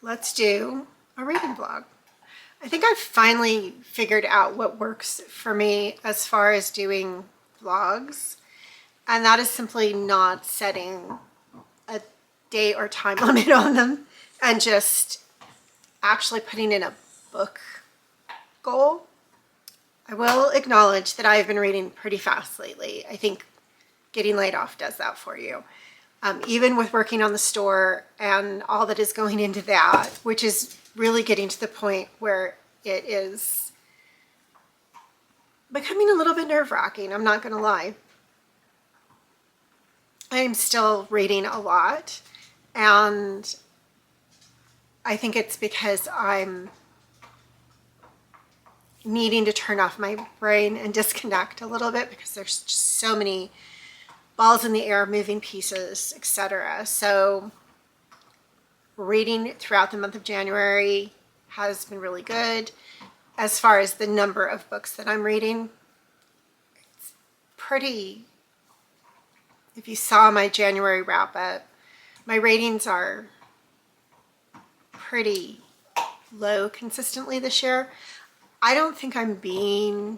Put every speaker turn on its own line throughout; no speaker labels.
let's do a reading vlog. I think I've finally figured out what works for me as far as doing vlogs, and that is simply not setting a date or time limit on them and just actually putting in a book goal. I will acknowledge that I've been reading pretty fast lately. I think getting laid off does that for you. Even with working on the store and all that is going into that, which is really getting to the point where it is becoming a little bit nerve-wracking, I'm not going to lie. I'm still reading a lot, and I think it's because I'm needing to turn off my brain and disconnect a little bit because there's just so many balls in the air, moving pieces, etc. So reading throughout the month of January has been really good. As far as the number of books that I'm reading, it's pretty, if you saw my January wrap up, my ratings are pretty low consistently this year. I don't think I'm being,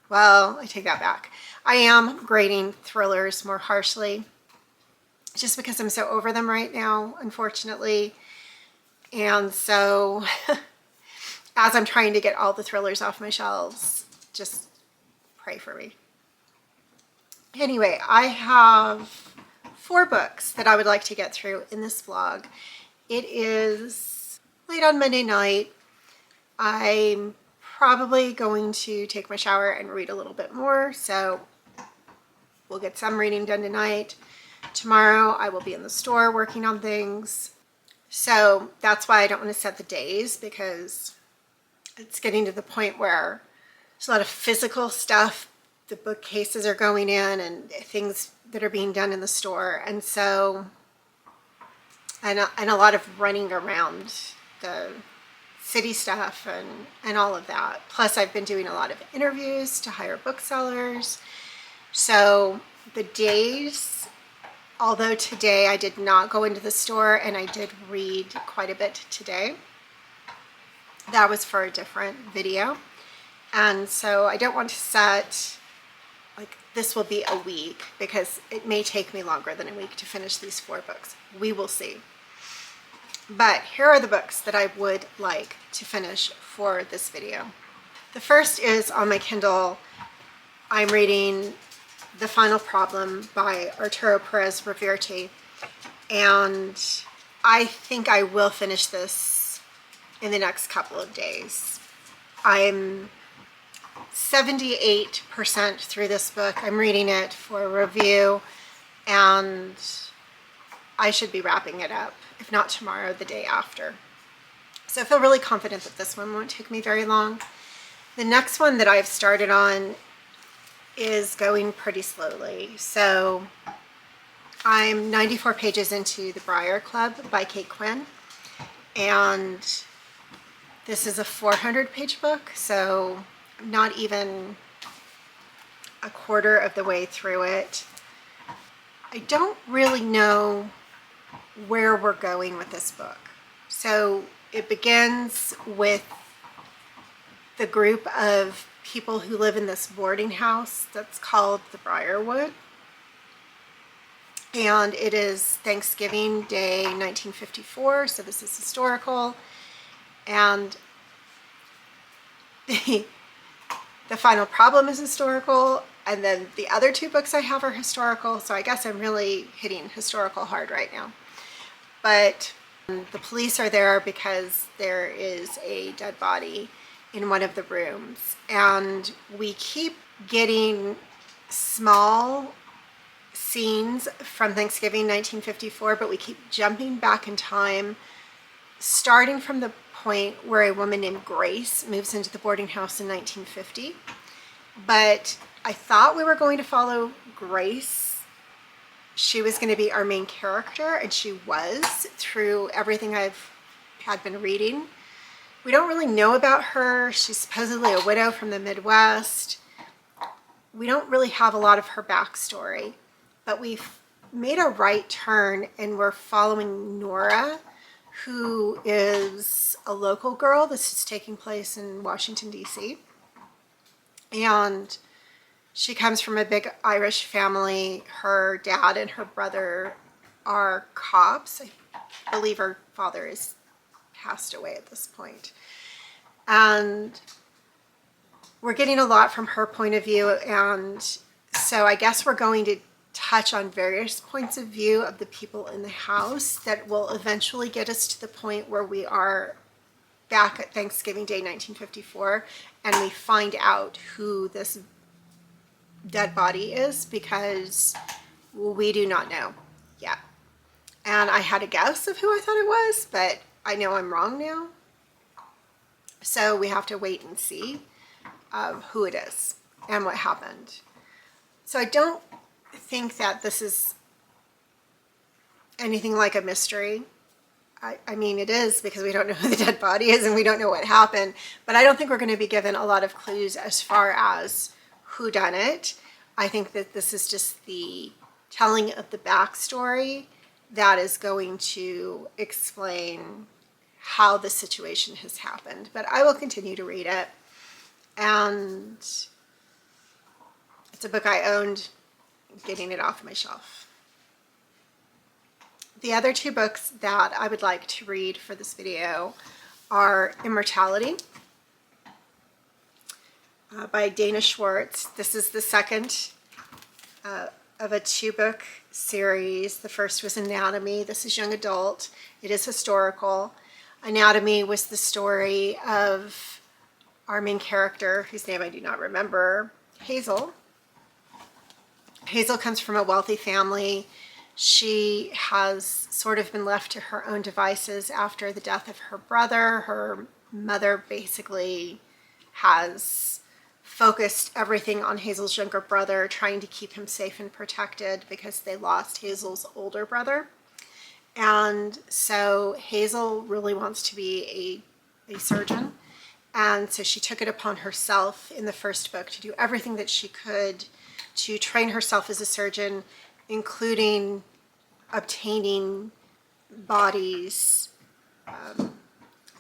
well, I take that back. I am grading thrillers more harshly just because I'm so over them right now, unfortunately. And so as I'm trying to get all the thrillers off my shelves, just pray for me. Anyway, I have 4 books that I would like to get through in this vlog. It is late on Monday night. I'm probably going to take my shower and read a little bit more, so we'll get some reading done tonight. Tomorrow I will be in the store working on things, so that's why I don't want to set the days, because it's getting to the point where there's a lot of physical stuff. The bookcases are going in and things that are being done in the store, and so and a lot of running around the city stuff and all of that. Plus I've been doing a lot of interviews to hire booksellers. So the days, although today I did not go into the store and I did read quite a bit today, that was for a different video. And so I don't want to set, like, this will be a week, because it may take me longer than a week to finish these 4 books. We will see. But here are the books that I would like to finish for this video. The first is on my Kindle. I'm reading The Final Problem by Arturo Perez Reverte, and I think I will finish this in the next couple of days. I'm 78% through this book. I'm reading it for a review, and I should be wrapping it up, if not tomorrow, the day after. So I feel really confident that this one won't take me very long. The next one that I've started on is going pretty slowly. So I'm 94 pages into The Briar Club by Kate Quinn, and this is a 400-page book, so I'm not even a quarter of the way through it. I don't really know where we're going with this book. So it begins with the group of people who live in this boarding house that's called the Briarwood, and it is Thanksgiving Day 1954, so this is historical, and the Final Problem is historical, and then the other 2 books I have are historical, so I guess I'm really hitting historical hard right now. But the police are there because there is a dead body in one of the rooms, and we keep getting small scenes from Thanksgiving 1954, but we keep jumping back in time, starting from the point where a woman named Grace moves into the boarding house in 1950. But I thought we were going to follow Grace. She was going to be our main character, and she was through everything I've had been reading. We don't really know about her. She's supposedly a widow from the Midwest. We don't really have a lot of her backstory, but we've made a right turn and we're following Nora, who is a local girl. This is taking place in Washington, D.C. And she comes from a big Irish family. Her dad and her brother are cops. I believe her father is passed away at this point. And we're getting a lot from her point of view. And so I guess we're going to touch on various points of view of the people in the house that will eventually get us to the point where we are back at Thanksgiving Day 1954 and we find out who this dead body is, because we do not know yet. And I had a guess of who I thought it was, but I know I'm wrong now. So we have to wait and see who it is and what happened. So I don't think that this is anything like a mystery. I mean, it is, because we don't know who the dead body is and we don't know what happened, but I don't think we're going to be given a lot of clues as far as who done it. I think that this is just the telling of the backstory that is going to explain how the situation has happened. But I will continue to read it, and it's a book I owned, getting it off my shelf. The other two books that I would like to read for this video are Immortality by Dana Schwartz. This is the second of a two-book series. The first was Anatomy. This is young adult. It is historical. Anatomy was the story of our main character, whose name I do not remember, Hazel. Hazel comes from a wealthy family. She has sort of been left to her own devices after the death of her brother. Her mother basically has focused everything on Hazel's younger brother, trying to keep him safe and protected because they lost Hazel's older brother. And so Hazel really wants to be a surgeon. And so she took it upon herself in the first book to do everything that she could to train herself as a surgeon, including obtaining bodies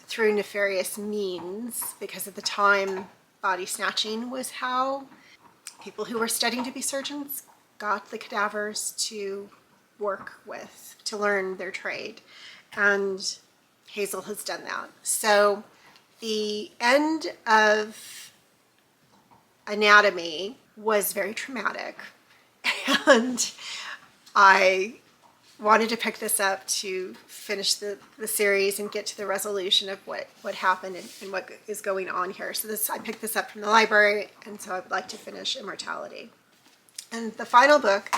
through nefarious means, because at the time body snatching was how people who were studying to be surgeons got the cadavers to work with, to learn their trade. And Hazel has done that. So the end of Anatomy was very traumatic, and I wanted to pick this up to finish the series and get to the resolution of what happened and what is going on here. So I picked this up from the library, and so I would like to finish Immortality. And the final book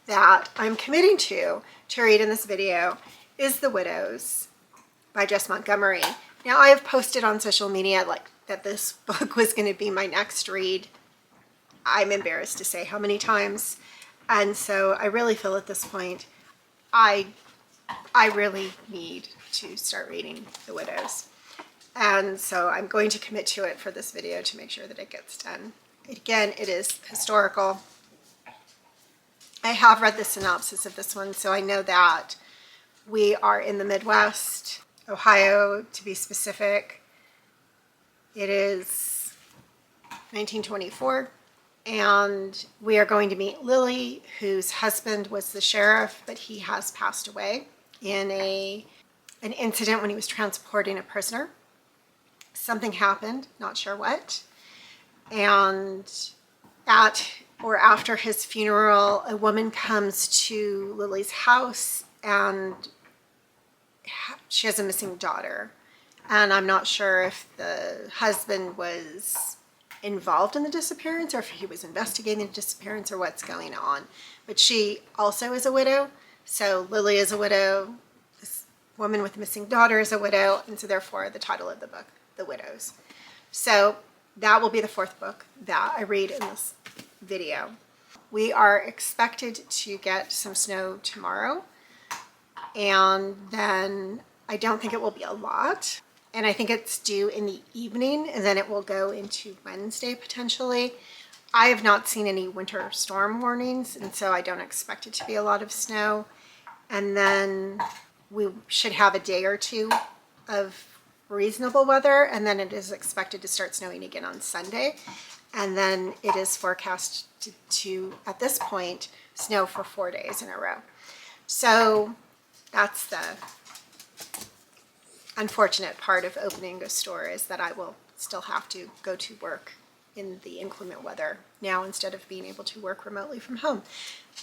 that I'm committing to read in this video is The Widows by Jess Montgomery. Now, I have posted on social media that this book was going to be my next read. I'm embarrassed to say how many times. And so I really feel at this point I really need to start reading The Widows. And so I'm going to commit to it for this video to make sure that it gets done. Again, it is historical. I have read the synopsis of this one, so I know that we are in the Midwest, Ohio to be specific. It is 1924. And we are going to meet Lily, whose husband was the sheriff, but he has passed away in an incident when he was transporting a prisoner. Something happened, not sure what. And at or after his funeral, a woman comes to Lily's house and she has a missing daughter. And I'm not sure if the husband was involved in the disappearance or if he was investigating the disappearance or what's going on. But she also is a widow. So Lily is a widow. This woman with a missing daughter is a widow. And so therefore the title of the book, The Widows. So that will be the fourth book that I read in this video. We are expected to get some snow tomorrow. And then I don't think it will be a lot. And I think it's due in the evening, and then it will go into Wednesday potentially. I have not seen any winter storm warnings, and so I don't expect it to be a lot of snow. And then we should have a day or two of reasonable weather, and then it is expected to start snowing again on Sunday. And then it is forecast to at this point, snow for 4 days in a row. So that's the unfortunate part of opening a store, is that I will still have to go to work in the inclement weather now instead of being able to work remotely from home.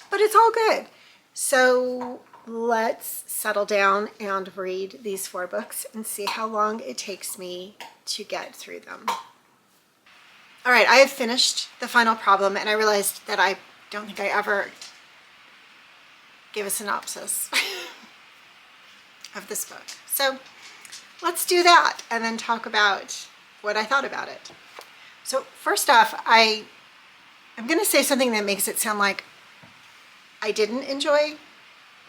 But it's all good. So let's settle down and read these 4 books and see how long it takes me to get through them. All right, I have finished The Final Problem, and I realized that I don't think I ever gave a synopsis of this book. So let's do that and then talk about what I thought about it. So first off, I'm going to say something that makes it sound like I didn't enjoy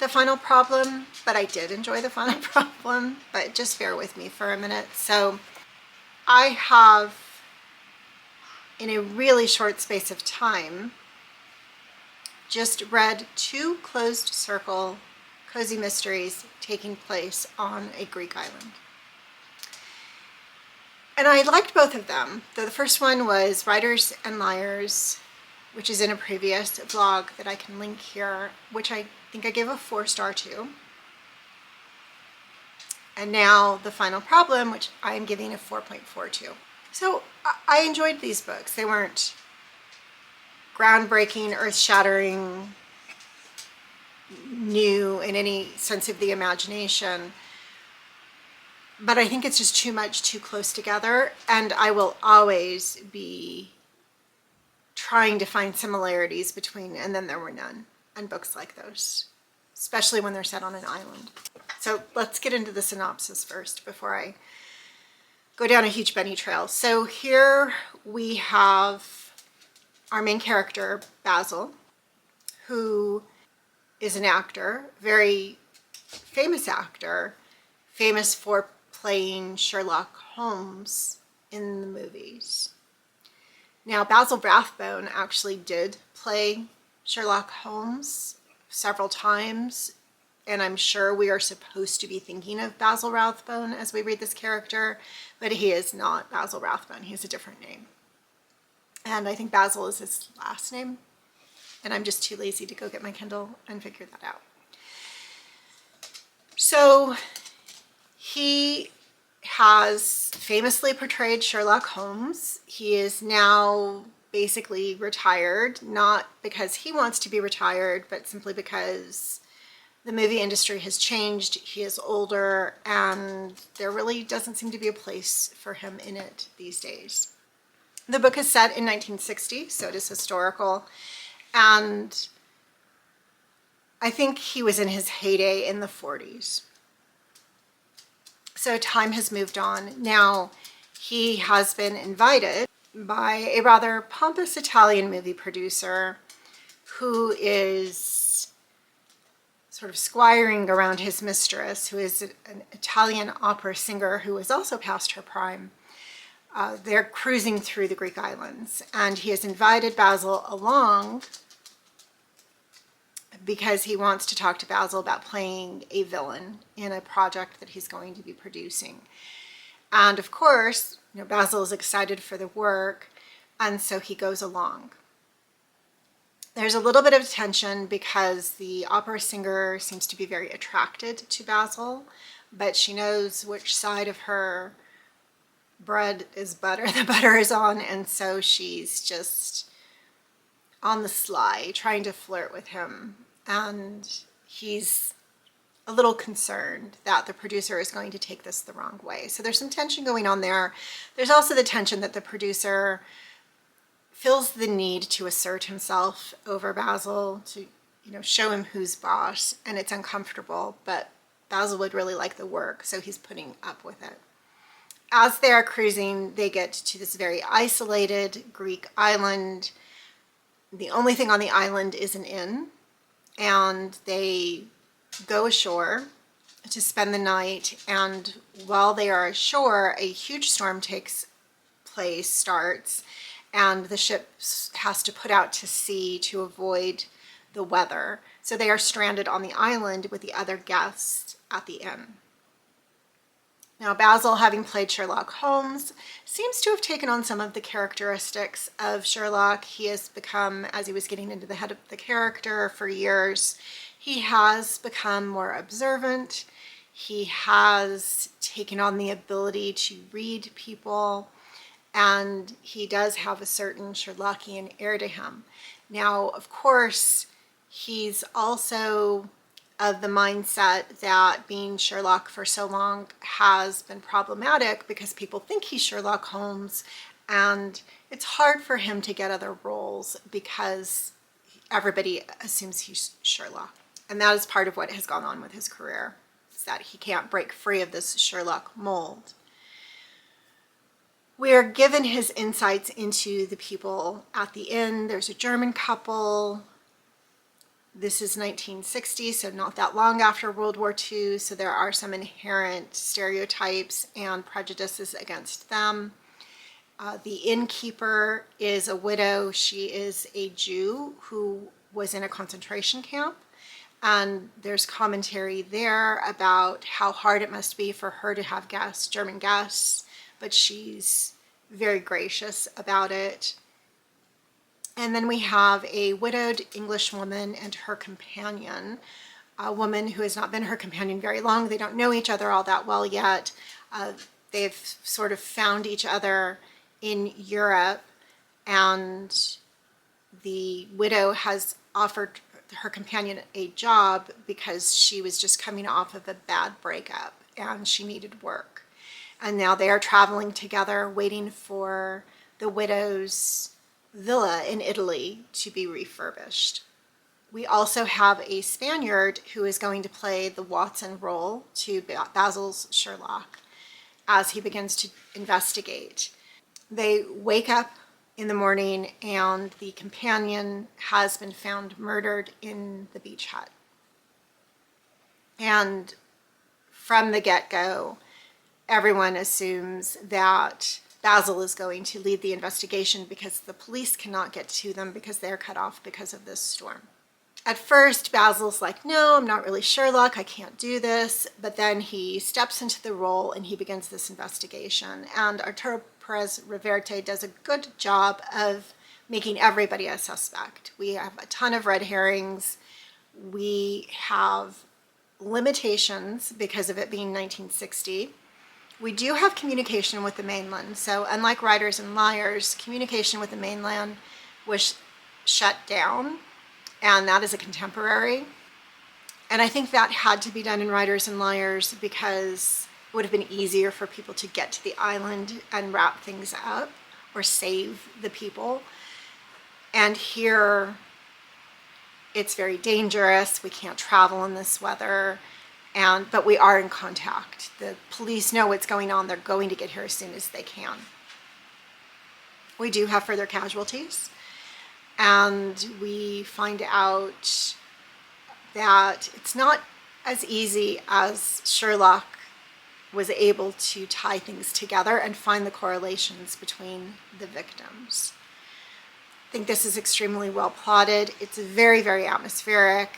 The Final Problem, but I did enjoy The Final Problem, but just bear with me for a minute. So I have, in a really short space of time, just read 2 closed circle cozy mysteries taking place on a Greek island. And I liked both of them. The first one was Writers and Liars, which is in a previous blog that I can link here, which I think I gave a 4-star to. And now The Final Problem, which I am giving a 4.42. So I enjoyed these books. They weren't groundbreaking, earth-shattering, new in any sense of the imagination. But I think it's just too much, too close together. And I will always be trying to find similarities between And Then There Were None and books like those, especially when they're set on an island. So let's get into the synopsis first before I go down a huge bunny trail. So here we have our main character, Basil, who is an actor, very famous actor, famous for playing Sherlock Holmes in the movies. Now, Basil Rathbone actually did play Sherlock Holmes several times, and I'm sure we are supposed to be thinking of Basil Rathbone as we read this character, but he is not Basil Rathbone. He has a different name. And I think Basil is his last name, and I'm just too lazy to go get my Kindle and figure that out. So he has famously portrayed Sherlock Holmes. He is now basically retired, not because he wants to be retired, but simply because the movie industry has changed. He is older, and there really doesn't seem to be a place for him in it these days. The book is set in 1960, so it is historical, and I think he was in his heyday in the 40s. So time has moved on. Now, he has been invited by a rather pompous Italian movie producer who is sort of squiring around his mistress, who is an Italian opera singer who is also past her prime. They're cruising through the Greek islands, and he has invited Basil along because he wants to talk to Basil about playing a villain in a project that he's going to be producing. And of course, Basil is excited for the work, and so he goes along. There's a little bit of tension because the opera singer seems to be very attracted to Basil, but she knows which side of her bread is butter, the butter is on, and so she's just on the sly, trying to flirt with him. And he's a little concerned that the producer is going to take this the wrong way. So there's some tension going on there. There's also the tension that the producer feels the need to assert himself over Basil, to show him who's boss, and it's uncomfortable, but Basil would really like the work, so he's putting up with it. As they are cruising, they get to this very isolated Greek island. The only thing on the island is an inn, and they go ashore to spend the night, and while they are ashore, a huge storm starts, and the ship has to put out to sea to avoid the weather. So they are stranded on the island with the other guests at the inn. Now, Basil, having played Sherlock Holmes, seems to have taken on some of the characteristics of Sherlock. He has become, as he was getting into the head of the character for years, he has become more observant. He has taken on the ability to read people, and he does have a certain Sherlockian air to him. Now, of course, he's also of the mindset that being Sherlock for so long has been problematic because people think he's Sherlock Holmes, and it's hard for him to get other roles because everybody assumes he's Sherlock. And that is part of what has gone on with his career, is that he can't break free of this Sherlock mold. We are given his insights into the people at the inn. There's a German couple. This is 1960, so not that long after World War II, so there are some inherent stereotypes and prejudices against them. The innkeeper is a widow. She is a Jew who was in a concentration camp, and there's commentary there about how hard it must be for her to have guests, German guests, but she's very gracious about it. And then we have a widowed English woman and her companion, a woman who has not been her companion very long. They don't know each other all that well yet. They've sort of found each other in Europe, and the widow has offered her companion a job because she was just coming off of a bad breakup and she needed work. And now they are traveling together, waiting for the widow's villa in Italy to be refurbished. We also have a Spaniard who is going to play the Watson role to Basil's Sherlock as he begins to investigate. They wake up in the morning and the companion has been found murdered in the beach hut. And from the get-go, everyone assumes that Basil is going to lead the investigation because the police cannot get to them because they're cut off because of this storm. At first, Basil's like, no, I'm not really Sherlock, I can't do this. But then he steps into the role and he begins this investigation. And Arturo Perez Reverte does a good job of making everybody a suspect. We have a ton of red herrings. We have limitations because of it being 1960. We do have communication with the mainland. So unlike Writers and Liars, communication with the mainland was shut down, and that is a contemporary. And I think that had to be done in Writers and Liars because it would have been easier for people to get to the island and wrap things up or save the people. And here, it's very dangerous. We can't travel in this weather. But we are in contact. The police know what's going on. They're going to get here as soon as they can. We do have further casualties, and we find out that it's not as easy as Sherlock was able to tie things together and find the correlations between the victims. I think this is extremely well plotted. It's very, very atmospheric.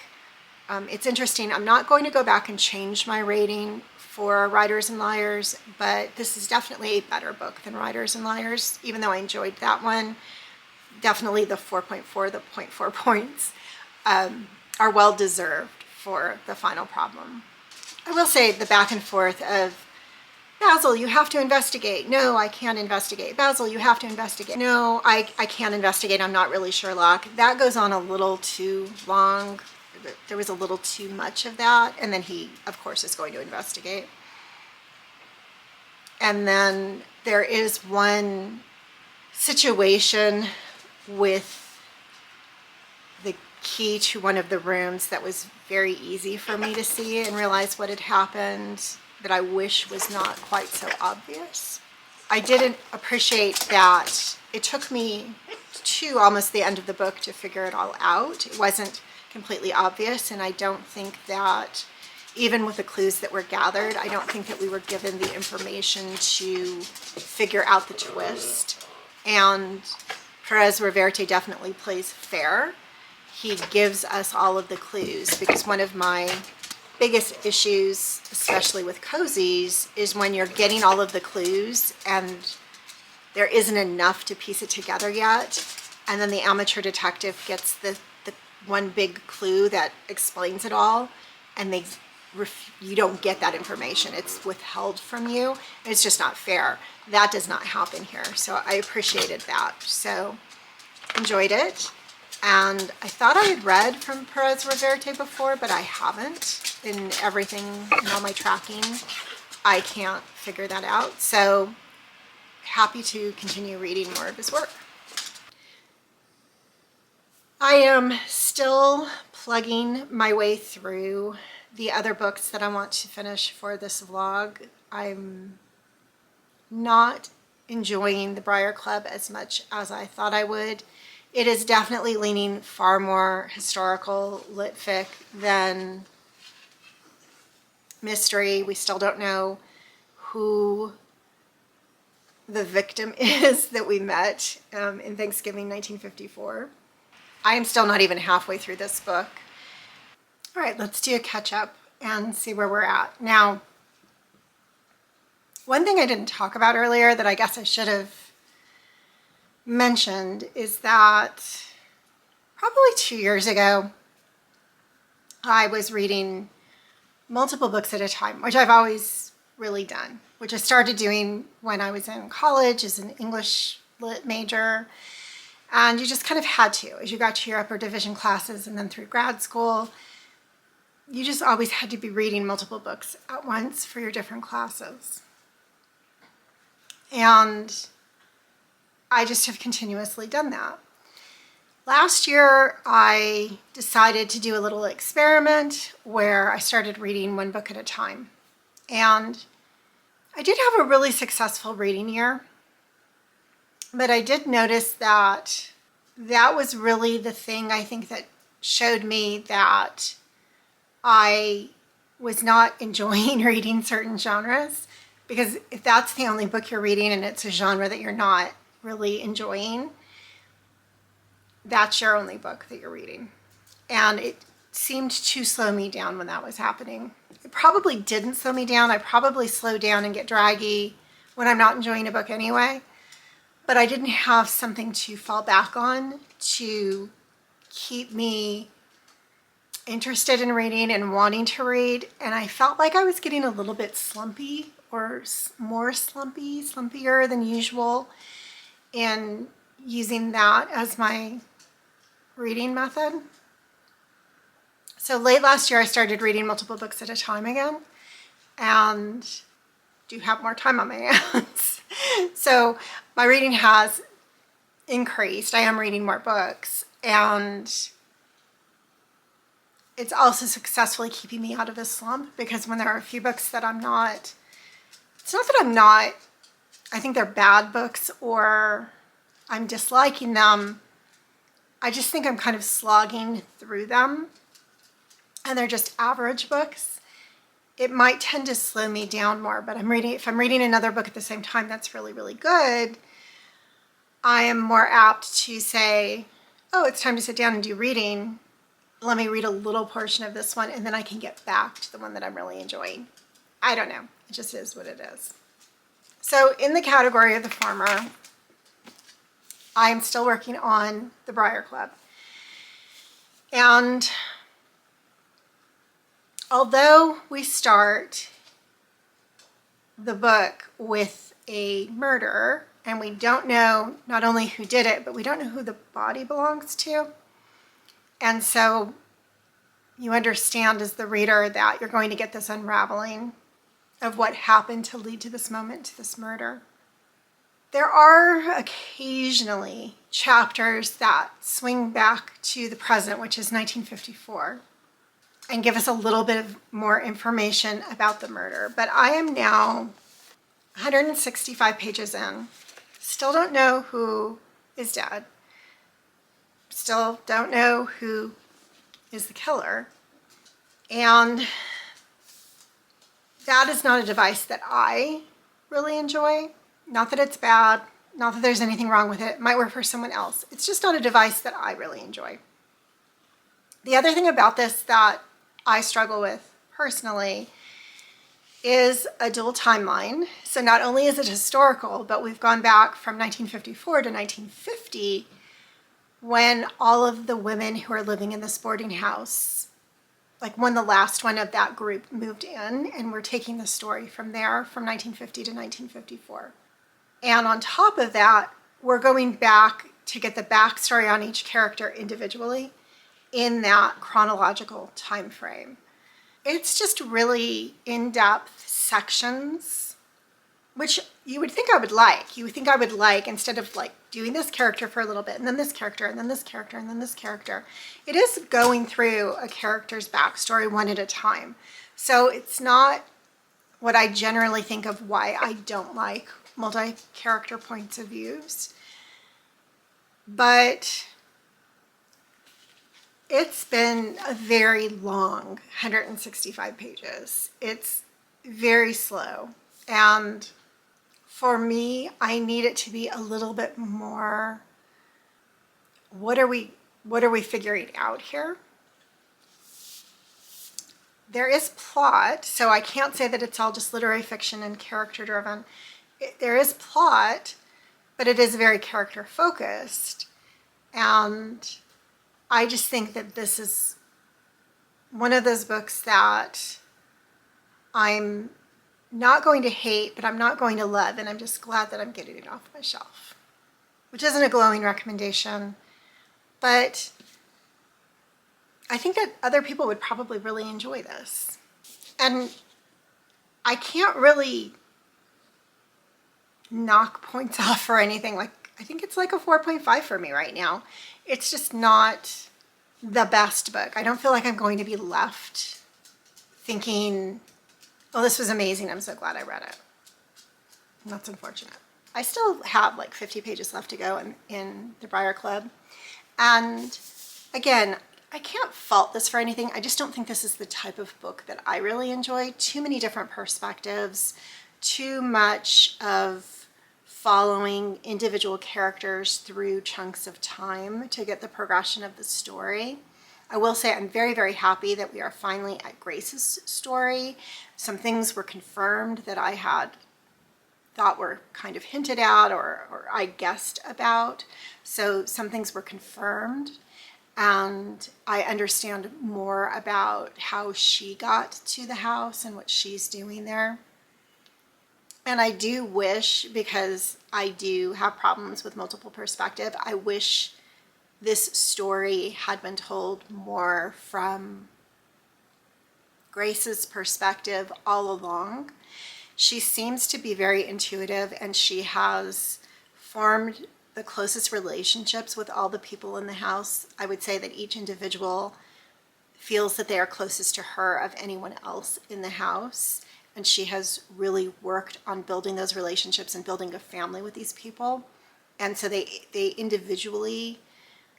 It's interesting. I'm not going to go back and change my rating for Writers and Liars, but this is definitely a better book than Writers and Liars, even though I enjoyed that one. Definitely the 4.4, the 0.4 points are well deserved for The Final Problem. I will say the back and forth of, Basil, you have to investigate. No, I can't investigate. Basil, you have to investigate. No, I can't investigate. I'm not really Sherlock. That goes on a little too long. There was a little too much of that, and then he, of course, is going to investigate. And then there is one situation with the key to one of the rooms that was very easy for me to see and realize what had happened that I wish was not quite so obvious. I didn't appreciate that it took me to almost the end of the book to figure it all out. It wasn't completely obvious, and I don't think that even with the clues that were gathered, I don't think that we were given the information to figure out the twist. And Perez Reverte definitely plays fair. he gives us all of the clues, because one of my biggest issues, especially with cozies, is when you're getting all of the clues and there isn't enough to piece it together yet, and then the amateur detective gets the one big clue that explains it all, and you don't get that information. It's withheld from you. It's just not fair. That does not happen here. So I appreciated that. So enjoyed it. And I thought I had read from Perez Reverte before, but I haven't. In everything, in all my tracking, I can't figure that out. So happy to continue reading more of his work. I am still plugging my way through the other books that I want to finish for this vlog. I'm not enjoying the Briar Club as much as I thought I would. It is definitely leaning far more historical lit fic than mystery. We still don't know who the victim is that we met in Thanksgiving 1954. I am still not even halfway through this book. All right, let's do a catch up and see where we're at. Now, one thing I didn't talk about earlier that I guess I should have mentioned is that probably 2 years ago, I was reading multiple books at a time, which I've always really done, which I started doing when I was in college as an English lit major. And you just kind of had to, as you got to your upper division classes and then through grad school, you just always had to be reading multiple books at once for your different classes. And I just have continuously done that. Last year, I decided to do a little experiment where I started reading one book at a time. And I did have a really successful reading year. But I did notice that that was really the thing I think that showed me that I was not enjoying reading certain genres. Because if that's the only book you're reading and it's a genre that you're not really enjoying, that's your only book that you're reading. And it seemed to slow me down when that was happening. It probably didn't slow me down. I probably slow down and get draggy when I'm not enjoying a book anyway. But I didn't have something to fall back on to keep me interested in reading and wanting to read. And I felt like I was getting a little bit slumpy, or more slumpier than usual, in using that as my reading method. So late last year, I started reading multiple books at a time again, and do have more time on my hands. So my reading has increased. I am reading more books, and it's also successfully keeping me out of a slump, because when there are a few books that I'm not, it's not that I'm not, I think they're bad books or I'm disliking them. I just think I'm kind of slogging through them and they're just average books. It might tend to slow me down more, but if I'm reading another book at the same time that's really, really good, I am more apt to say, oh, it's time to sit down and do reading. Let me read a little portion of this one and then I can get back to the one that I'm really enjoying. I don't know. It just is what it is. So in the category of the former, I am still working on the Briar Club. And although we start the book with a murder, and we don't know not only who did it, but we don't know who the body belongs to. And so you understand as the reader that you're going to get this unraveling of what happened to lead to this moment, to this murder. There are occasionally chapters that swing back to the present, which is 1954, and give us a little bit of more information about the murder. But I am now 165 pages in. Still don't know who is dead. Still don't know who is the killer. And that is not a device that I really enjoy. Not that it's bad, not that there's anything wrong with it. It might work for someone else. It's just not a device that I really enjoy. The other thing about this that I struggle with personally is a dual timeline. So not only is it historical, but we've gone back from 1954 to 1950 when all of the women who are living in this boarding house, like when the last one of that group moved in, and we're taking the story from there from 1950 to 1954. And on top of that, we're going back to get the backstory on each character individually in that chronological time frame. It's just really in-depth sections, which you would think I would like. You would think I would like, instead of like doing this character for a little bit and then this character and then this character and then this character. It is going through a character's backstory one at a time. So it's not what I generally think of why I don't like multi-character points of views. But it's been a very long 165 pages. It's very slow. And for me, I need it to be a little bit more, what are we figuring out here? There is plot, so I can't say that it's all just literary fiction and character driven. There is plot, but it is very character focused. And I just think that this is one of those books that I'm not going to hate, but I'm not going to love, and I'm just glad that I'm getting it off my shelf. Which isn't a glowing recommendation, but I think that other people would probably really enjoy this. And I can't really knock points off or anything. Like, I think it's like a 4.5 for me right now. It's just not the best book. I don't feel like I'm going to be left thinking, oh, this was amazing, I'm so glad I read it. And that's unfortunate. I still have like 50 pages left to go in the Briar Club. And again, I can't fault this for anything. I just don't think this is the type of book that I really enjoy. Too many different perspectives, too much of following individual characters through chunks of time to get the progression of the story. I will say I'm very, very happy that we are finally at Grace's story. Some things were confirmed that I had thought were kind of hinted at or I guessed about. So some things were confirmed, and I understand more about how she got to the house and what she's doing there. And I do wish, because I do have problems with multiple perspective, I wish this story had been told more from Grace's perspective all along. She seems to be very intuitive, and she has formed the closest relationships with all the people in the house. I would say that each individual feels that they are closest to her of anyone else in the house. And she has really worked on building those relationships and building a family with these people. And so they individually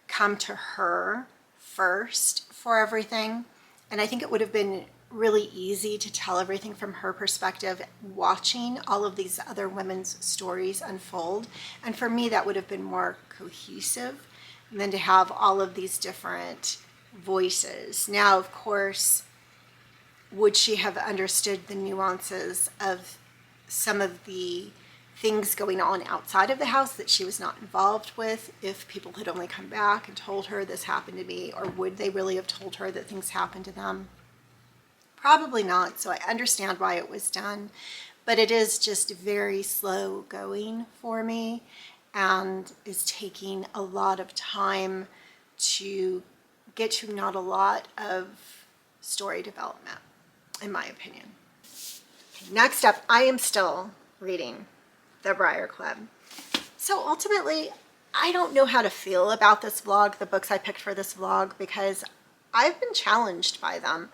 come to her first for everything. And I think it would have been really easy to tell everything from her perspective, watching all of these other women's stories unfold. And for me, that would have been more cohesive than to have all of these different voices. Now, of course, would she have understood the nuances of some of the things going on outside of the house that she was not involved with if people had only come back and told her this happened to me? Or would they really have told her that things happened to them? Probably not. So I understand why it was done, but it is just very slow going for me and is taking a lot of time to get to not a lot of story development, in my opinion. Next up, I am still reading The Briar Club. So ultimately, I don't know how to feel about this vlog, the books I picked for this vlog, because I've been challenged by them.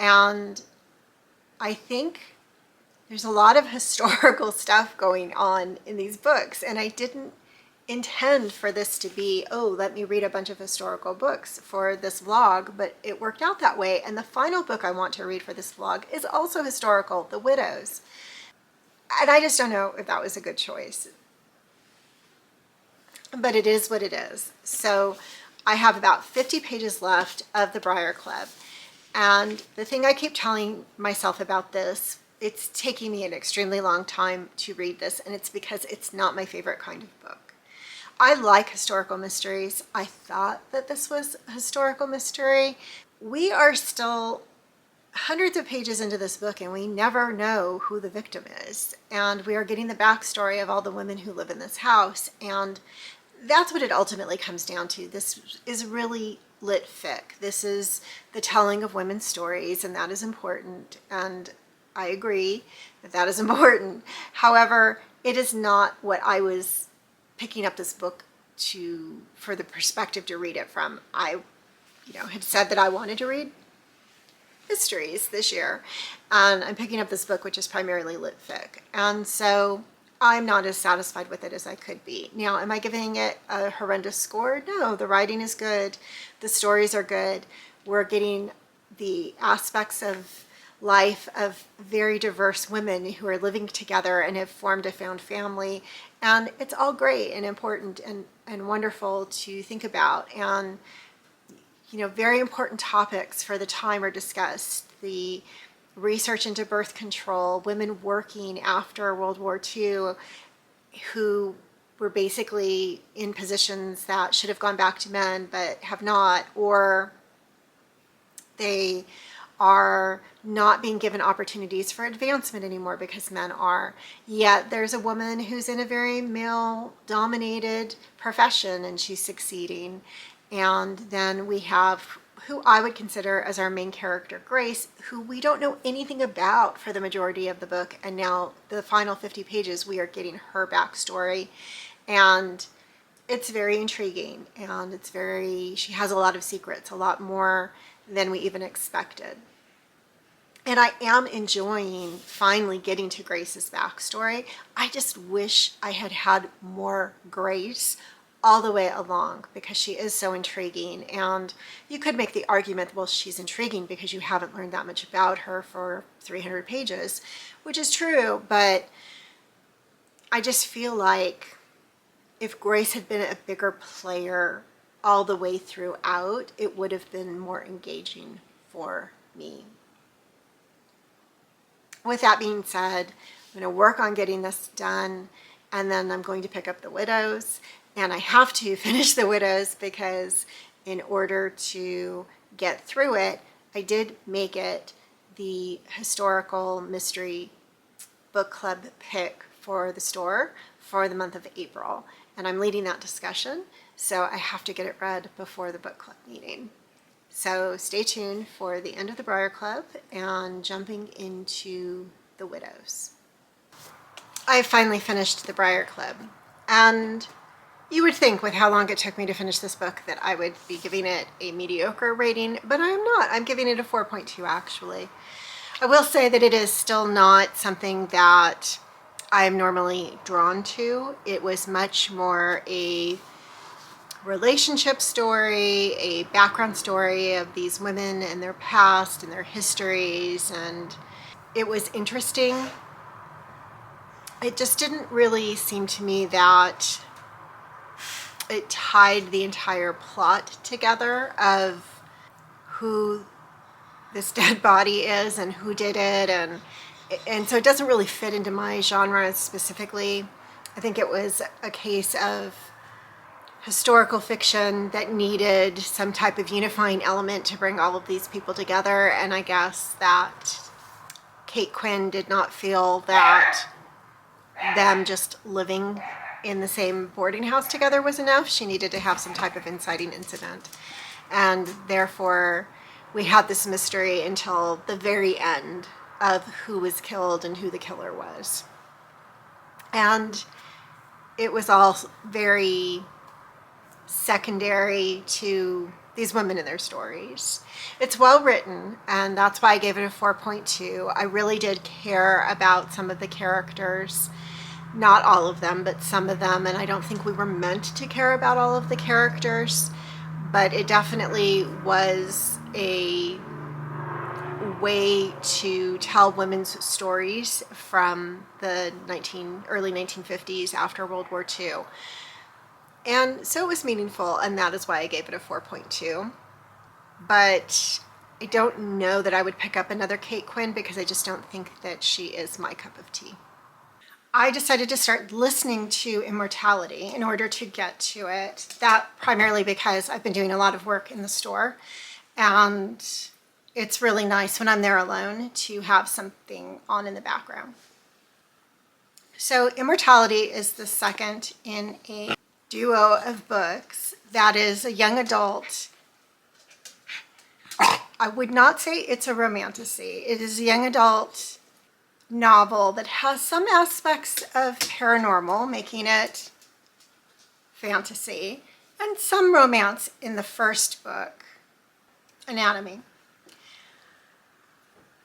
And I think there's a lot of historical stuff going on in these books, and I didn't intend for this to be, oh, let me read a bunch of historical books for this vlog, but it worked out that way. And the final book I want to read for this vlog is also historical, The Widows. And I just don't know if that was a good choice. But it is what it is. So I have about 50 pages left of the Briar Club. And the thing I keep telling myself about this, it's taking me an extremely long time to read this, and it's because it's not my favorite kind of book. I like historical mysteries. I thought that this was a historical mystery. We are still hundreds of pages into this book and we never know who the victim is. And we are getting the backstory of all the women who live in this house. And that's what it ultimately comes down to. This is really lit fic. This is the telling of women's stories, and that is important. And I agree that that is important. However, it is not what I was picking up this book for the perspective to read it from. I, had said that I wanted to read mysteries this year, and I'm picking up this book, which is primarily lit fic. And so I'm not as satisfied with it as I could be. Now, am I giving it a horrendous score? No, the writing is good. The stories are good. We're getting the aspects of life of very diverse women who are living together and have formed a found family. And it's all great and important and wonderful to think about. And, very important topics for the time are discussed. The research into birth control, women working after World War II who were basically in positions that should have gone back to men but have not, or they are not being given opportunities for advancement anymore because men are. Yet there's a woman who's in a very male-dominated profession and she's succeeding. And then we have who I would consider as our main character, Grace, who we don't know anything about for the majority of the book. And now the final 50 pages, we are getting her backstory. And it's very intriguing. And she has a lot of secrets, a lot more than we even expected. And I am enjoying finally getting to Grace's backstory. I just wish I had had more Grace all the way along because she is so intriguing. And you could make the argument, well, she's intriguing because you haven't learned that much about her for 300 pages, which is true. But I just feel like if Grace had been a bigger player all the way throughout, it would have been more engaging for me. With that being said, I'm going to work on getting this done, and then I'm going to pick up The Widows. And I have to finish The Widows because in order to get through it, I did make it the historical mystery book club pick for the store for the month of April. And I'm leading that discussion, so I have to get it read before the book club meeting. So stay tuned for the end of the Briar Club and jumping into The Widows. I finally finished the Briar Club, and you would think with how long it took me to finish this book that I would be giving it a mediocre rating, but I am not. I'm giving it a 4.2 actually. I will say that it is still not something that I'm normally drawn to. It was much more a relationship story, a background story of these women and their past and their histories, and it was interesting. It just didn't really seem to me that it tied the entire plot together of who this dead body is and who did it, and so it doesn't really fit into my genre specifically. I think it was a case of historical fiction that needed some type of unifying element to bring all of these people together, and I guess that Kate Quinn did not feel that them just living in the same boarding house together was enough. She needed to have some type of inciting incident, and therefore we had this mystery until the very end of who was killed and who the killer was. And it was all very secondary to these women and their stories. It's well written, and that's why I gave it a 4.2. I really did care about some of the characters. Not all of them, but some of them, and I don't think we were meant to care about all of the characters, but it definitely was a way to tell women's stories from the early 1950s after World War II. And so it was meaningful, and that is why I gave it a 4.2. But I don't know that I would pick up another Kate Quinn because I just don't think that she is my cup of tea. I decided to start listening to Immortality in order to get to it. That primarily because I've been doing a lot of work in the store, and it's really nice when I'm there alone to have something on in the background. So Immortality is the second in a duo of books that is a young adult. I would not say it's a romantasy. It is a young adult novel that has some aspects of paranormal, making it fantasy, and some romance in the first book, Anatomy.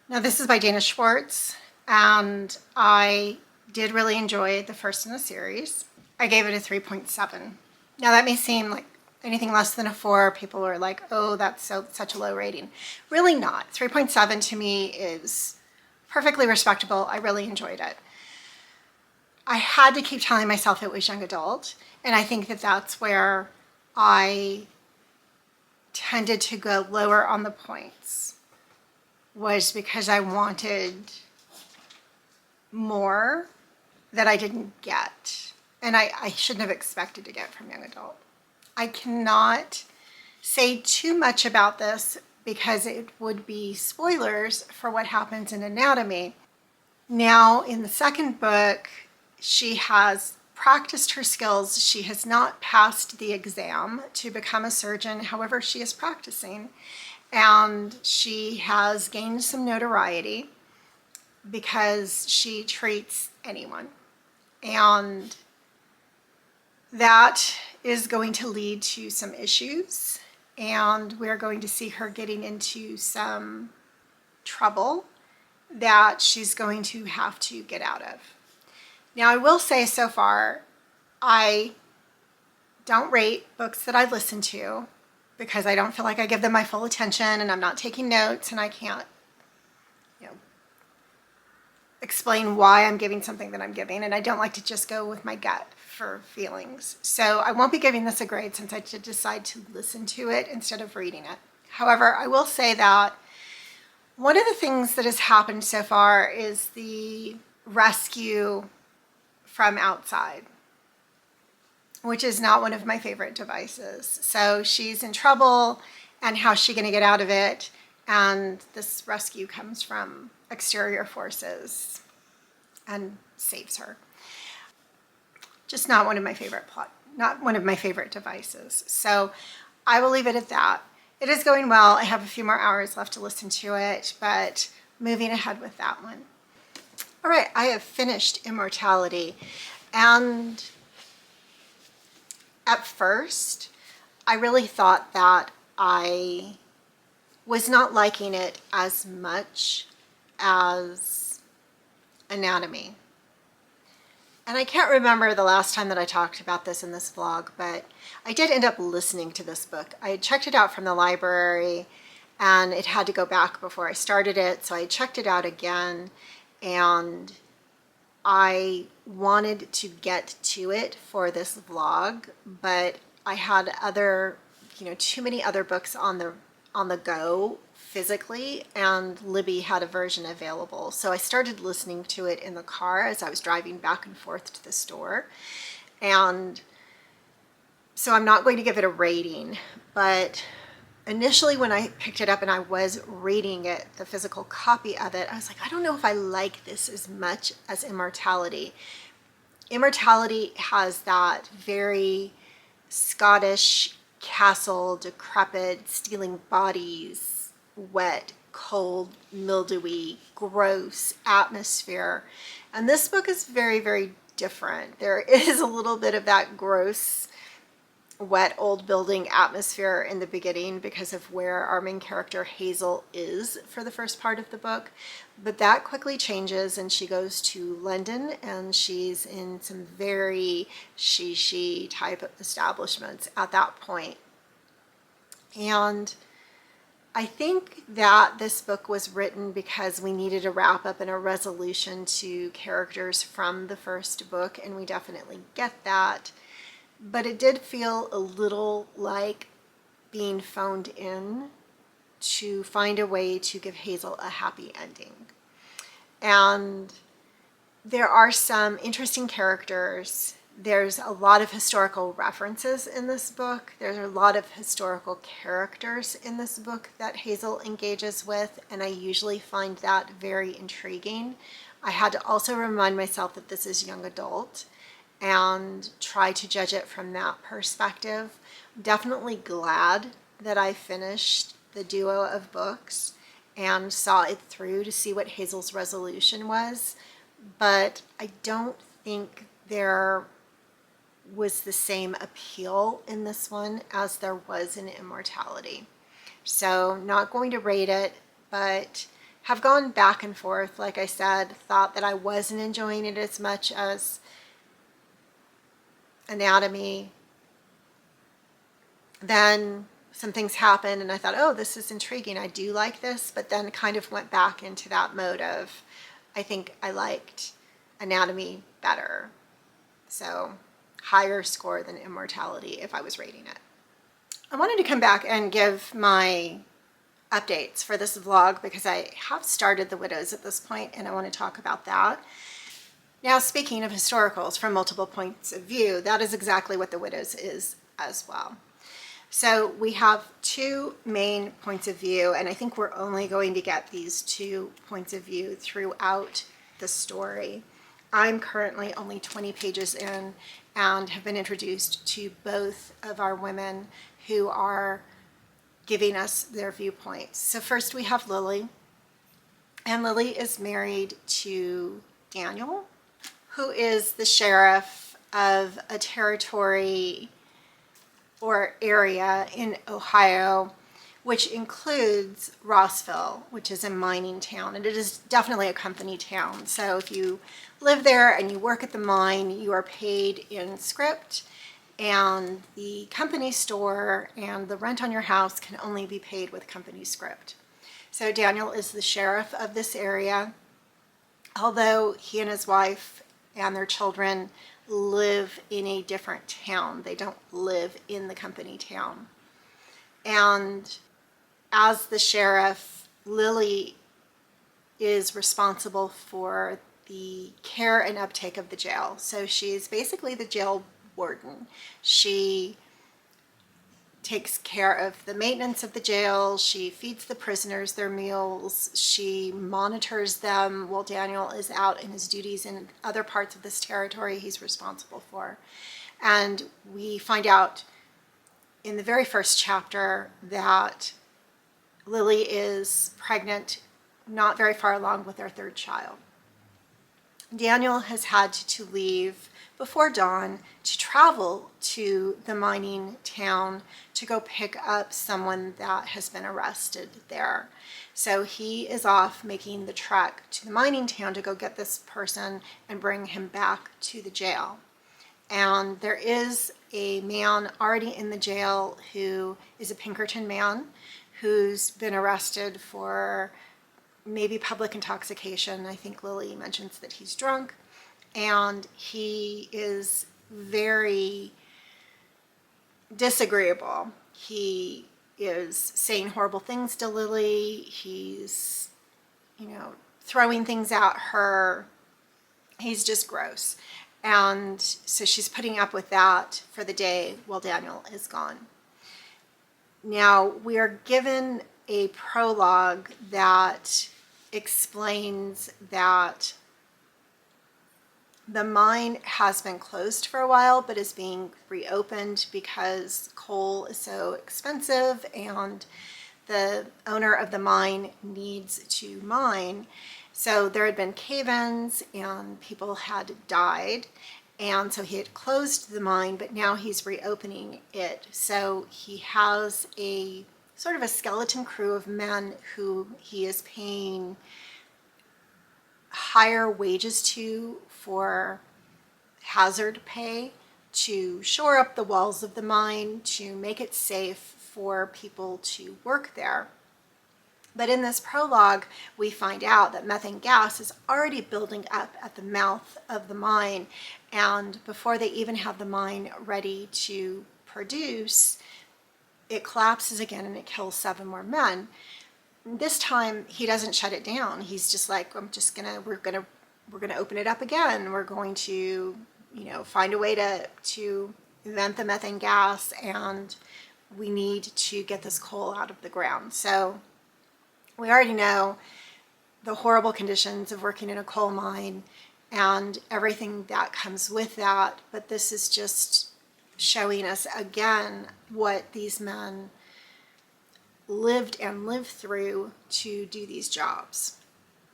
Now this is by Dana Schwartz, and I did really enjoy the first in the series. I gave it a 3.7. Now that may seem like anything less than a 4, people are like, oh, that's such a low rating. Really not. 3.7 to me is perfectly respectable. I really enjoyed it. I had to keep telling myself it was young adult, and I think that that's where I tended to go lower on the points, was because I wanted more that I didn't get, and I shouldn't have expected to get from young adult. I cannot say too much about this because it would be spoilers for what happens in Anatomy. Now, in the second book, she has practiced her skills. She has not passed the exam to become a surgeon. However, she is practicing, and she has gained some notoriety because she treats anyone. And that is going to lead to some issues, and we're going to see her getting into some trouble that she's going to have to get out of. Now, I will say so far, I don't rate books that I listen to because I don't feel like I give them my full attention, and I'm not taking notes, and I can't, explain why I'm giving something that I'm giving, and I don't like to just go with my gut for feelings. So I won't be giving this a grade since I did decide to listen to it instead of reading it. However, I will say that one of the things that has happened so far is the rescue from outside, which is not one of my favorite devices. So she's in trouble, and how's she going to get out of it? And this rescue comes from exterior forces and saves her. Just not one of my favorite not one of my favorite devices. So I will leave it at that. It is going well. I have a few more hours left to listen to it, but moving ahead with that one. All right, I have finished Immortality, and at first I really thought that I was not liking it as much as Anatomy. And I can't remember the last time that I talked about this in this vlog, but I did end up listening to this book. I had checked it out from the library, and it had to go back before I started it, so I checked it out again, and I wanted to get to it for this vlog, but I had other, too many other books on the go physically, and Libby had a version available. So I started listening to it in the car as I was driving back and forth to the store. And so I'm not going to give it a rating, but initially when I picked it up and I was reading it, the physical copy of it, I was like, I don't know if I like this as much as Immortality. Immortality has that very Scottish castle, decrepit, stealing bodies, wet, cold, mildewy, gross atmosphere. And this book is very, very different. There is a little bit of that gross, wet, old building atmosphere in the beginning because of where our main character Hazel is for the first part of the book. But that quickly changes, and she goes to London, and she's in some very she type of establishments at that point. And I think that this book was written because we needed a wrap up and a resolution to characters from the first book, and we definitely get that. but it did feel a little like being phoned in to find a way to give Hazel a happy ending. And there are some interesting characters. There's a lot of historical references in this book. There's a lot of historical characters in this book that Hazel engages with, and I usually find that very intriguing. I had to also remind myself that this is young adult and try to judge it from that perspective. I'm definitely glad that I finished the duo of books and saw it through to see what Hazel's resolution was, but I don't think there was the same appeal in this one as there was in Immortality. So not going to rate it, but have gone back and forth. Like I said, thought that I wasn't enjoying it as much as Anatomy. Then some things happened and I thought, oh, this is intriguing. I do like this, but then kind of went back into that mode of, I think I liked Anatomy better. So higher score than Immortality if I was rating it. I wanted to come back and give my updates for this vlog because I have started The Widows at this point and I want to talk about that. Now, speaking of historicals from multiple points of view, that is exactly what The Widows is as well. So we have two main points of view, and I think we're only going to get these 2 points of view throughout the story. I'm currently only 20 pages in and have been introduced to both of our women who are giving us their viewpoints. So first we have Lily, and Lily is married to Daniel, who is the sheriff of a territory or area in Ohio, which includes Rossville, which is a mining town, and it is definitely a company town. So if you live there and you work at the mine, you are paid in script, and the company store and the rent on your house can only be paid with company script. So Daniel is the sheriff of this area, although he and his wife and their children live in a different town. They don't live in the company town. And as the sheriff, Lily is responsible for the care and uptake of the jail. So she's basically the jail warden. She takes care of the maintenance of the jail. She feeds the prisoners their meals. She monitors them while Daniel is out in his duties in other parts of this territory he's responsible for. And we find out in the very first chapter that Lily is pregnant, not very far along with their third child. Daniel has had to leave before dawn to travel to the mining town to go pick up someone that has been arrested there. So he is off making the trek to the mining town to go get this person and bring him back to the jail. And there is a man already in the jail who is a Pinkerton man who's been arrested for maybe public intoxication. I think Lily mentions that he's drunk, and he is very disagreeable. He is saying horrible things to Lily. He's, throwing things at her. He's just gross. And so she's putting up with that for the day while Daniel is gone. Now, we are given a prologue that explains that the mine has been closed for a while but is being reopened because coal is so expensive and the owner of the mine needs to mine. So there had been cave-ins and people had died, and so he had closed the mine, but now he's reopening it. So he has a sort of a skeleton crew of men who he is paying higher wages to for hazard pay to shore up the walls of the mine, to make it safe for people to work there. But in this prologue, we find out that methane gas is already building up at the mouth of the mine. And before they even have the mine ready to produce, it collapses again and it kills 7 more men. This time he doesn't shut it down. He's just like, we're gonna open it up again. We're going to, find a way to vent the methane gas, and we need to get this coal out of the ground. So we already know the horrible conditions of working in a coal mine and everything that comes with that, but this is just showing us again what these men lived through to do these jobs.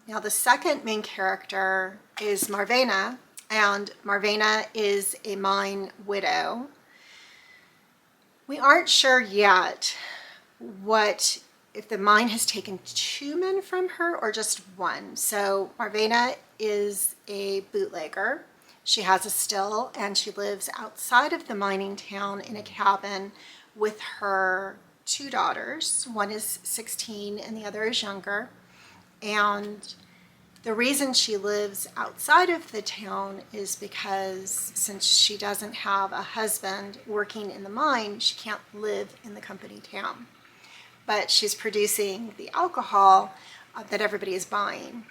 Now, the second main character is Marvena, and Marvena is a mine widow. We aren't sure yet if the mine has taken 2 men from her or just 1. So Marvena is a bootlegger. She has a still, and she lives outside of the mining town in a cabin with her 2 daughters. One is 16 and the other is younger. And the reason she lives outside of the town is because since she doesn't have a husband working in the mine, she can't live in the company town. But she's producing the alcohol that everybody is buying.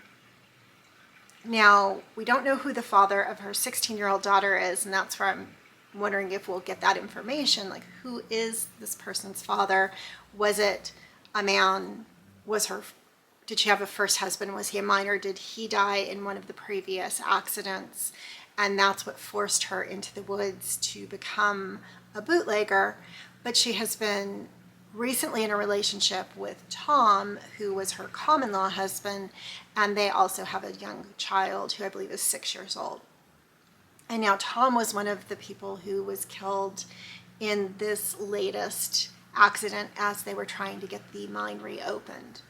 Now, we don't know who the father of her 16-year-old daughter is, and that's where I'm wondering if we'll get that information. Like, who is this person's father? Was it a man? Did she have a first husband? Was he a miner? Did he die in one of the previous accidents? And that's what forced her into the woods to become a bootlegger. But she has been recently in a relationship with Tom, who was her common-law husband, and they also have a young child who I believe is 6 years old. And now Tom was one of the people who was killed in this latest accident as they were trying to get the mine reopened.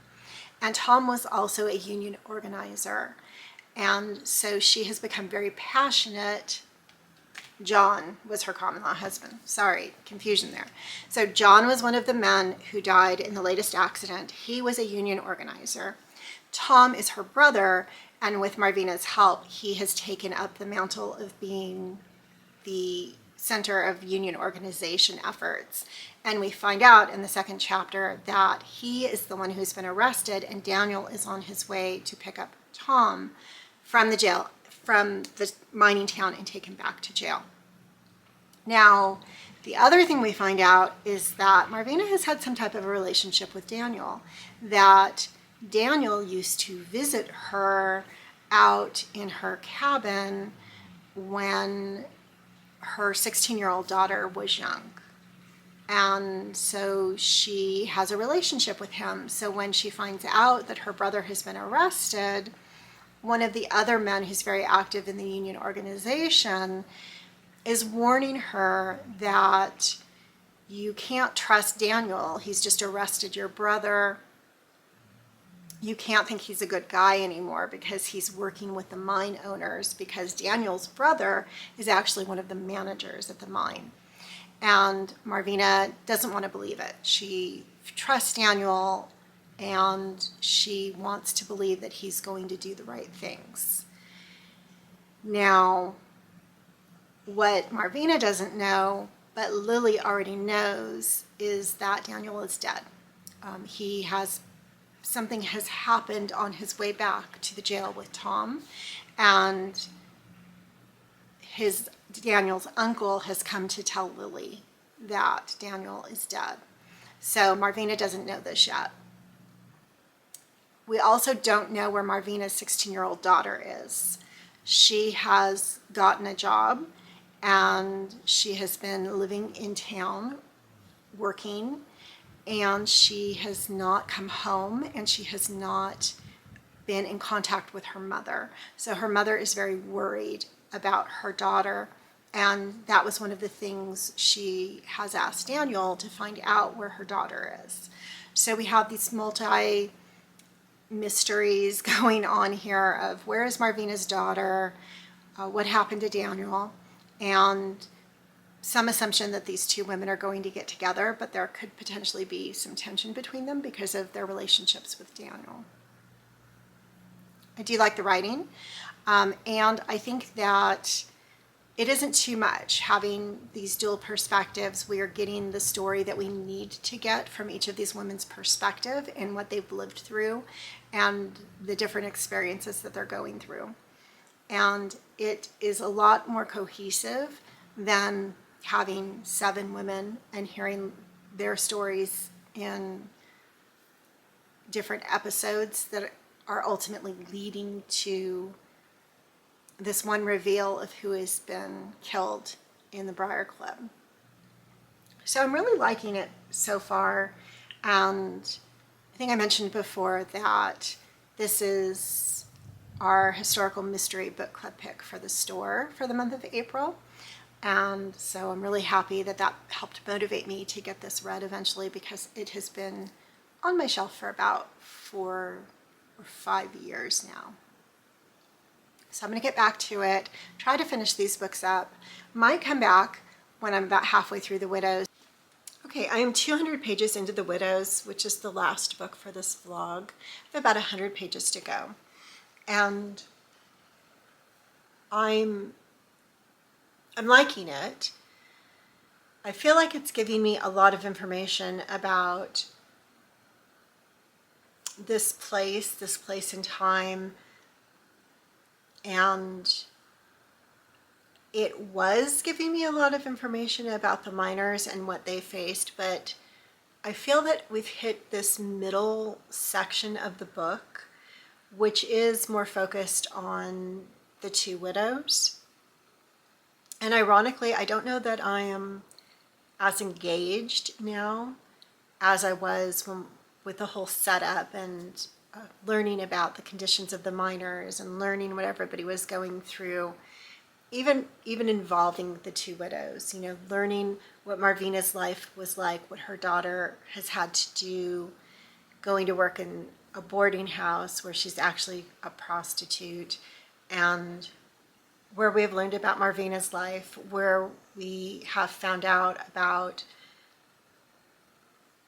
And Tom was also a union organizer, and so she has become very passionate. John was her common-law husband. Sorry, confusion there. So John was one of the men who died in the latest accident. He was a union organizer. Tom is her brother, and with Marvena's help, he has taken up the mantle of being the center of union organization efforts. And we find out in the 2nd chapter that he is the one who's been arrested, and Daniel is on his way to pick up Tom from the jail, from the mining town, and take him back to jail. Now, the other thing we find out is that Marvena has had some type of a relationship with Daniel, that Daniel used to visit her out in her cabin when her 16-year-old daughter was young. And so she has a relationship with him. So when she finds out that her brother has been arrested, one of the other men who's very active in the union organization is warning her that you can't trust Daniel. He's just arrested your brother. You can't think he's a good guy anymore because he's working with the mine owners, because Daniel's brother is actually one of the managers at the mine. And Marvena doesn't want to believe it. She trusts Daniel, and she wants to believe that he's going to do the right things. Now, what Marvena doesn't know, but Lily already knows, is that Daniel is dead. Something has happened on his way back to the jail with Tom, and Daniel's uncle has come to tell Lily that Daniel is dead. So Marvena doesn't know this yet. We also don't know where Marvena's 16-year-old daughter is. She has gotten a job, and she has been living in town working, and she has not come home, and she has not been in contact with her mother. So her mother is very worried about her daughter, and that was one of the things she has asked Daniel to find out where her daughter is. So we have these mysteries going on here of where is Marvena's daughter, what happened to Daniel, and some assumption that these two women are going to get together, but there could potentially be some tension between them because of their relationships with Daniel. I do like the writing, and I think that it isn't too much having these dual perspectives. We are getting the story that we need to get from each of these women's perspective and what they've lived through and the different experiences that they're going through. And it is a lot more cohesive than having 7 women and hearing their stories in different episodes that are ultimately leading to this one reveal of who has been killed in the Briar Club. So I'm really liking it so far, and I think I mentioned before that this is our historical mystery book club pick for the store for the month of April. And so I'm really happy that that helped motivate me to get this read eventually, because it has been on my shelf for about 4 or 5 years now. So I'm going to get back to it, try to finish these books up. Might come back when I'm about halfway through The Widows. Okay, I am 200 pages into The Widows, which is the last book for this vlog. I have about 100 pages to go. And I'm liking it. I feel like it's giving me a lot of information about this place in time, and it was giving me a lot of information about the miners and what they faced, but I feel that we've hit this middle section of the book, which is more focused on the 2 widows. And ironically, I don't know that I am as engaged now as I was with the whole setup and learning about the conditions of the miners and learning what everybody was going through, even involving the 2 widows, you know, learning what Marvina's life was like, what her daughter has had to do, going to work in a boarding house where she's actually a prostitute, and where we have learned about Marvina's life, where we have found out about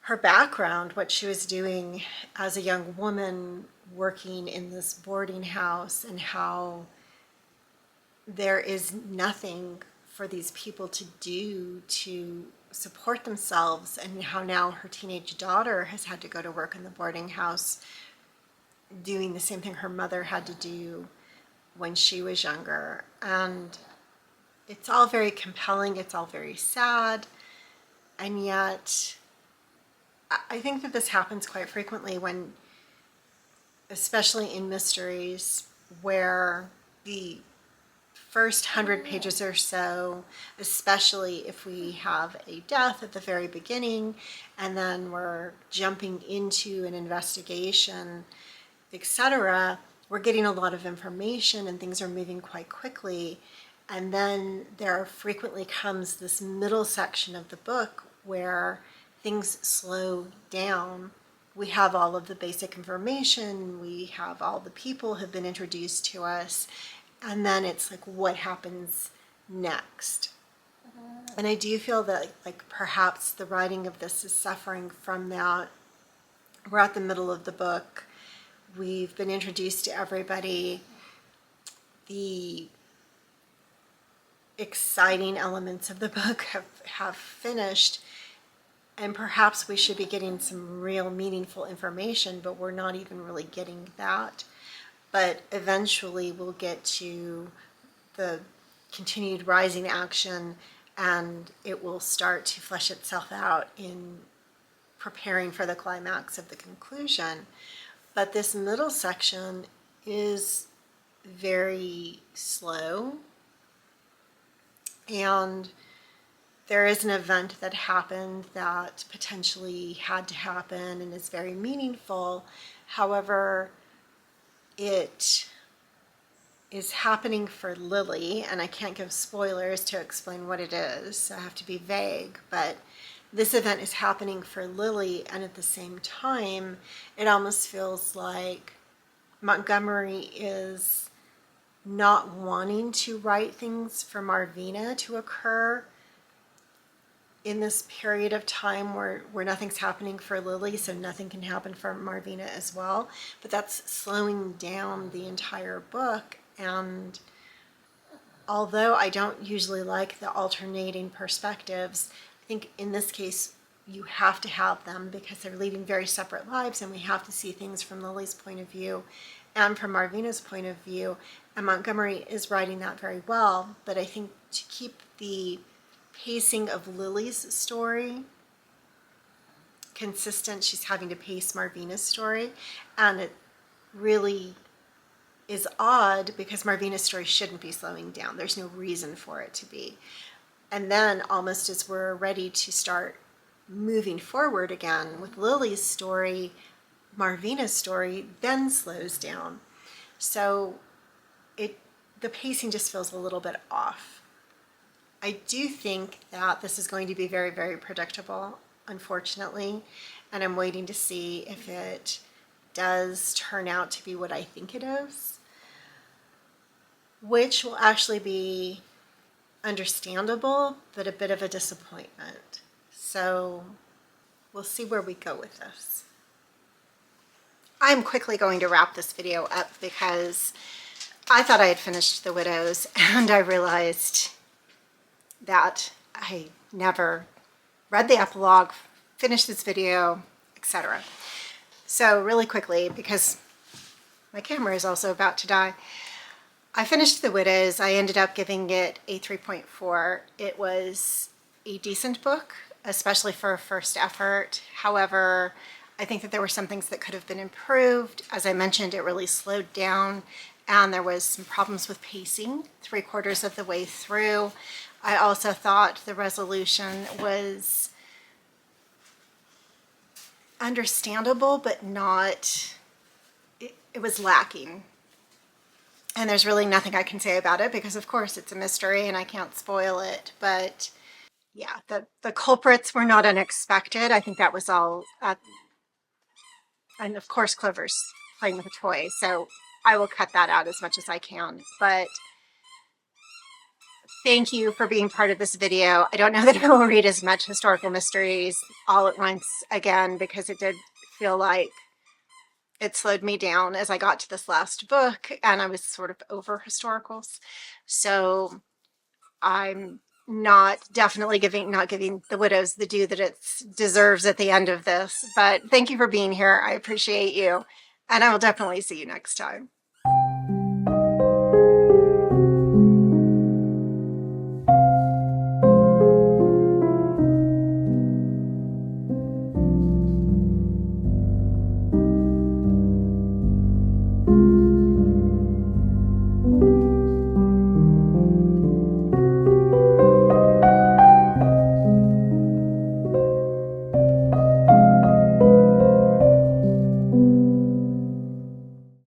her background, what she was doing as a young woman working in this boarding house, and how there is nothing for these people to do to support themselves, and how now her teenage daughter has had to go to work in the boarding house doing the same thing her mother had to do when she was younger. And it's all very compelling, it's all very sad, and yet I think that this happens quite frequently when, especially in mysteries, where the first 100 pages or so, especially if we have a death at the very beginning and then we're jumping into an investigation, etc., we're getting a lot of information and things are moving quite quickly. And then there frequently comes this middle section of the book where things slow down. We have all of the basic information, we have all the people have been introduced to us, and then it's like, what happens next? And I do feel that like perhaps the writing of this is suffering from that. We're at the middle of the book. We've been introduced to everybody. The exciting elements of the book have finished, and perhaps we should be getting some real meaningful information, but we're not even really getting that. But eventually we'll get to the continued rising action, and it will start to flesh itself out in preparing for the climax of the conclusion. But this middle section is very slow, and there is an event that happened that potentially had to happen and is very meaningful. However, it is happening for Lily, and I can't give spoilers to explain what it is, so I have to be vague, but this event is happening for Lily, and at the same time, it almost feels like Montgomery is not wanting to write things for Marvina to occur in this period of time where nothing's happening for Lily, so nothing can happen for Marvina as well. But that's slowing down the entire book. And although I don't usually like the alternating perspectives, I think in this case you have to have them because they're leading very separate lives, and we have to see things from Lily's point of view and from Marvina's point of view. And Montgomery is writing that very well, but I think to keep the pacing of Lily's story consistent, she's having to pace Marvina's story, and it really is odd because Marvina's story shouldn't be slowing down. There's no reason for it to be. And then almost as we're ready to start moving forward again with Lily's story, Marvina's story then slows down. So the pacing just feels a little bit off. I do think that this is going to be very, very predictable, unfortunately, and I'm waiting to see if it does turn out to be what I think it is, which will actually be understandable, but a bit of a disappointment. So we'll see where we go with this. I'm quickly going to wrap this video up because I thought I had finished The Widows, and I realized that I never read the epilogue, finished this video, etc. So really quickly, because my camera is also about to die, I finished The Widows. I ended up giving it a 3.4. It was a decent book, especially for a first effort. However, I think that there were some things that could have been improved. As I mentioned, it really slowed down, and there was some problems with pacing 3/4 of the way through. I also thought the resolution was understandable, but not, it was lacking. And there's really nothing I can say about it because, of course, it's a mystery and I can't spoil it. But yeah, the culprits were not unexpected. I think that was all, and of course, Clover's playing with a toy, so I will cut that out as much as I can. But thank you for being part of this video. I don't know that I will read as much historical mysteries all at once again because it did feel like it slowed me down as I got to this last book and I was sort of over historicals. So I'm not giving The Widows the due that it deserves at the end of this. But thank you for being here. I appreciate you. And I will definitely see you next time.